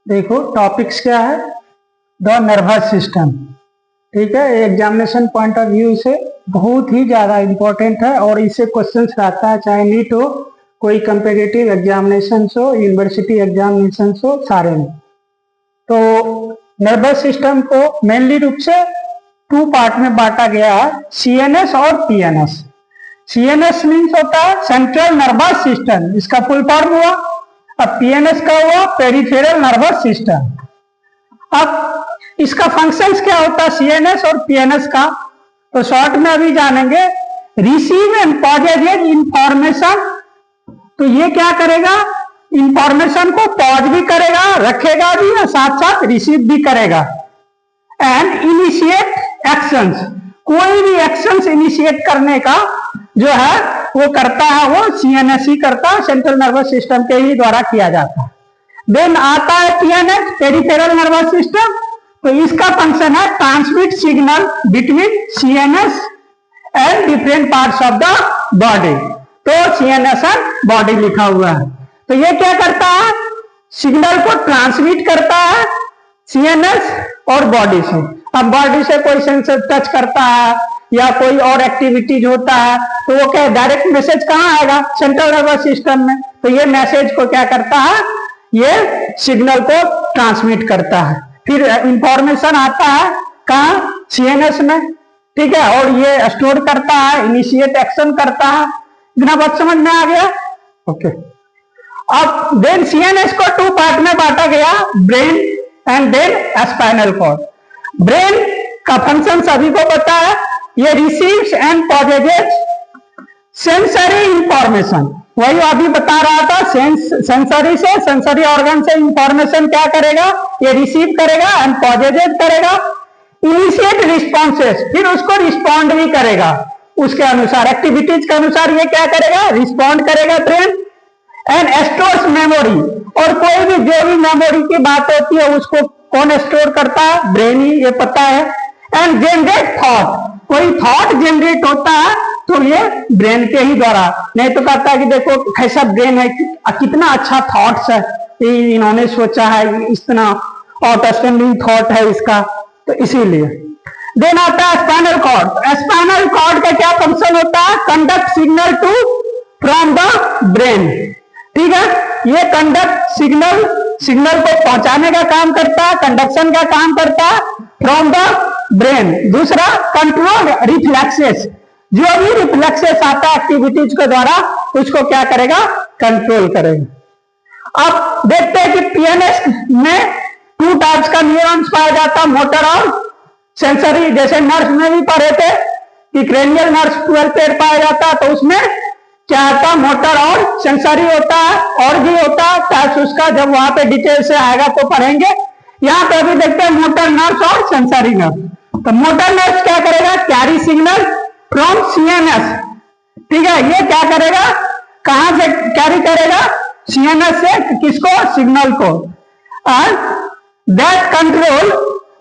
देखो टॉपिक्स क्या है, द नर्वस सिस्टम। ठीक है, एग्जामिनेशन पॉइंट ऑफ व्यू से बहुत ही ज़्यादा इम्पोर्टेंट है और इससे क्वेश्चंस आता है, चाहे नीट हो, कोई कंपेटिटिव एग्जामिनेशन हो, यूनिवर्सिटी एग्जामिनेशन हो, सारे में। तो नर्वस सिस्टम को मेनली रूप से टू पार्ट में बांटा गया है, सीएनएस और पीएनएस। सीएनएस मीन्स होता है सेंट्रल नर्वस सिस्टम, इसका फुल फॉर्म हुआ। अब पीएनएस का हुआ पेरिफेरल नर्वस सिस्टम। अब इसका फंक्शंस क्या होता है सीएनएस और पीएनएस का, तो शॉर्ट में अभी जानेंगे। रिसीव एंड पॉजेज इंफॉर्मेशन, तो ये क्या करेगा, इंफॉर्मेशन को पॉज भी करेगा, रखेगा भी और साथ साथ रिसीव भी करेगा। एंड इनिशिएट एक्शंस, कोई भी एक्शंस इनिशिएट करने का जो है वो करता है, वो सीएनएस ही करता है, सेंट्रल नर्वस सिस्टम के ही द्वारा किया जाता है। देन आता है पीएनएस, पेरिफेरल नर्वस सिस्टम, तो इसका फंक्शन है transmit signal between CNS and different parts of the body. तो सीएनएस एंड बॉडी लिखा हुआ है, तो ये क्या करता है, सिग्नल को ट्रांसमिट करता है सीएनएस और बॉडी से। अब बॉडी से कोई सेंसर टच करता है या कोई और एक्टिविटीज होता है, तो वो क्या डायरेक्ट मैसेज कहाँ आएगा, सेंट्रल नर्वस सिस्टम में। तो ये मैसेज को क्या करता है, ये सिग्नल को ट्रांसमिट करता है। फिर इंफॉर्मेशन आता है कहाँ, सीएनएस में। ठीक है, और ये स्टोर करता है, इनिशिएट एक्शन करता है। इतना बात समझ में आ गया? ओके। अब देन सीएनएस को टू पार्ट में बांटा गया, brain and then spinal cord. Brain का फंक्शन सभी को पता है, ये receives and processes sensory information. वही अभी बता रहा था, सेंसरी से, सेंसरी ऑर्गन से इंफॉर्मेशन क्या करेगा, ये रिसीव करेगा एंड प्रोसेस करेगा। इनिशिएट रिस्पॉन्सेस, फिर उसको रिस्पॉन्ड भी करेगा, उसके अनुसार एक्टिविटीज के अनुसार ये क्या करेगा, रिस्पॉन्ड करेगा ब्रेन। एंड स्टोर्स मेमोरी, और कोई भी जो भी मेमोरी की बात होती है उसको कौन स्टोर करता है, ब्रेन ही, ये पता है। एंड जनरेट थॉट, कोई थॉट जनरेट होता है तो ये ब्रेन के ही द्वारा। नहीं तो कहता है कि देखो कैसा ब्रेन है, कितना अच्छा थॉट्स है, इन्होंने सोचा है, इतना आउटस्टैंडिंग थॉट है इसका, तो इसीलिए। देन आता है स्पाइनल कॉर्ड। स्पाइनल कॉर्ड का क्या फंक्शन होता है, conduct signal to from the brain. ठीक है, ये कंडक्ट सिग्नल को पहुंचाने का काम करता है, कंडक्शन का काम करता है फ्रॉम द ब्रेन। दूसरा कंट्रोल रिफ्लेक्सेस, जो भी रिफ्लेक्सेस आता है एक्टिविटीज के द्वारा उसको क्या करेगा, कंट्रोल करेगा। अब देखते हैं कि पीएनएस में टू टाइप्स का न्यूरॉन्स पाया जाता है, मोटर और सेंसरी। जैसे नर्व में भी पढ़े थे कि क्रेनियल नर्व 12 पेयर पाया जाता है, तो उसमें क्या होता है, मोटर और सेंसरी होता है, और भी होता है टाइप्स उसका, जब वहां पे डिटेल से आएगा तो पढ़ेंगे। यहाँ पे अभी देखते हैं मोटर नर्व और सेंसरी नर्व। तो मोटर नर्व क्या करेगा, कैरी सिग्नल फ्रॉम सीएनएस। ठीक है, ये क्या करेगा, कहां से कैरी करेगा, सीएनएस से, किसको, सिग्नल को। दैट कंट्रोल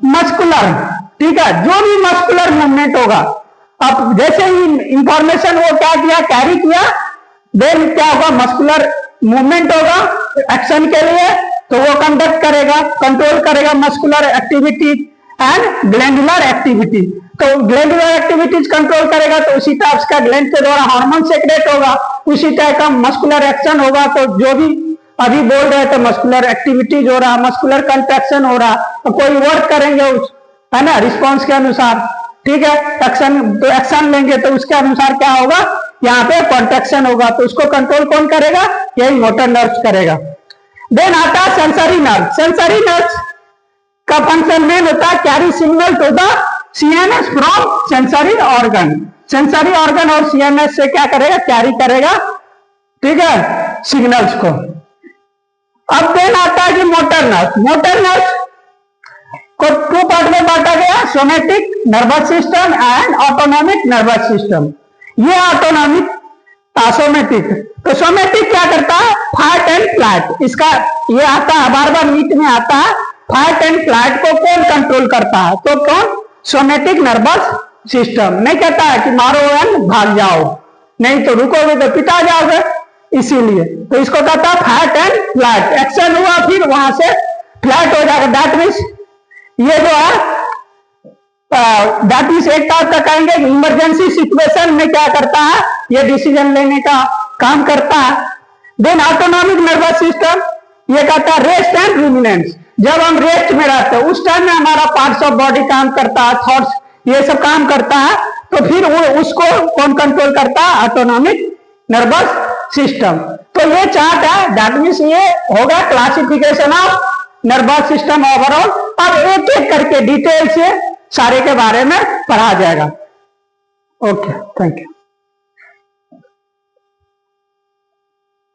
मस्कुलर, ठीक है, जो भी मस्कुलर मूवमेंट होगा। अब जैसे ही इंफॉर्मेशन वो क्या किया, कैरी किया, देन क्या होगा, मस्कुलर मूवमेंट होगा एक्शन के लिए, तो वो कंडक्ट करेगा, कंट्रोल करेगा muscular activity and glandular activity. तो ग्लैंडुलर एक्टिविटीज कंट्रोल करेगा, तो उसी टाइप का ग्लैंड के द्वारा हार्मोन सेक्रेट होगा, उसी टाइप का मस्कुलर एक्शन होगा। तो जो भी अभी बोल रहे थे, मस्कुलर एक्टिविटीज हो रहा, मस्कुलर कंट्रैक्शन हो रहा, तो कोई वर्क करेंगे है ना, रिस्पॉन्स के अनुसार। ठीक है, एक्शन, तो एक्शन लेंगे तो उसके अनुसार क्या होगा, यहाँ पे कॉन्ट्रैक्शन होगा, तो उसको कंट्रोल कौन करेगा, यही मोटर नर्व करेगा। देन आता है सेंसरी नर्व। सेंसरी नर्व का फंक्शन मेन होता है carry signal to the CNS from sensory organ. Sensory organ और सीएनएस से क्या करेगा, कैरी करेगा, ठीक है, सिग्नल्स को। अब देन आता है कि मोटर नर्व। मोटर नर्व को टू पार्ट में बांटा गया, somatic nervous system and autonomic nervous system. ये ऑटोनॉमिक, सोमेटिक। तो सोमेटिक क्या करता है, फाइट एंड फ्लाइट, इसका ये आता है, बार बार नीट में आता है। फाइट एंड फ्लाइट को कौन कंट्रोल करता है, तो कौन, सोमेटिक नर्वस सिस्टम। नहीं कहता है कि मारो एंड भाग जाओ, नहीं तो रुकोगे तो पिटा जाओगे, इसीलिए तो इसको कहता है फाइट एंड फ्लाइट। एक्शन हुआ, फिर वहां से फ्लैट हो जाएगा। दैट मीन्स ये जो है दैट मीन्स एक टाइप का कहेंगे इमरजेंसी सिचुएशन में क्या करता है, ये डिसीजन लेने का काम करता है। देन ऑटोनॉमिक नर्वस सिस्टम ये कहता है रेस्ट एंड रूमिनेंस। जब हम रेस्ट में रहते हैं उस टाइम में हमारा पार्ट्स ऑफ बॉडी काम करता है, थॉट्स ये सब काम करता है, तो फिर उसको कौन कंट्रोल करता है, ऑटोनॉमिक नर्वस सिस्टम। तो ये चार्ट है, दैट मीन्स ये होगा classification of nervous system overall. अब एक एक करके डिटेल से सारे के बारे में पढ़ा जाएगा। Okay, thank you.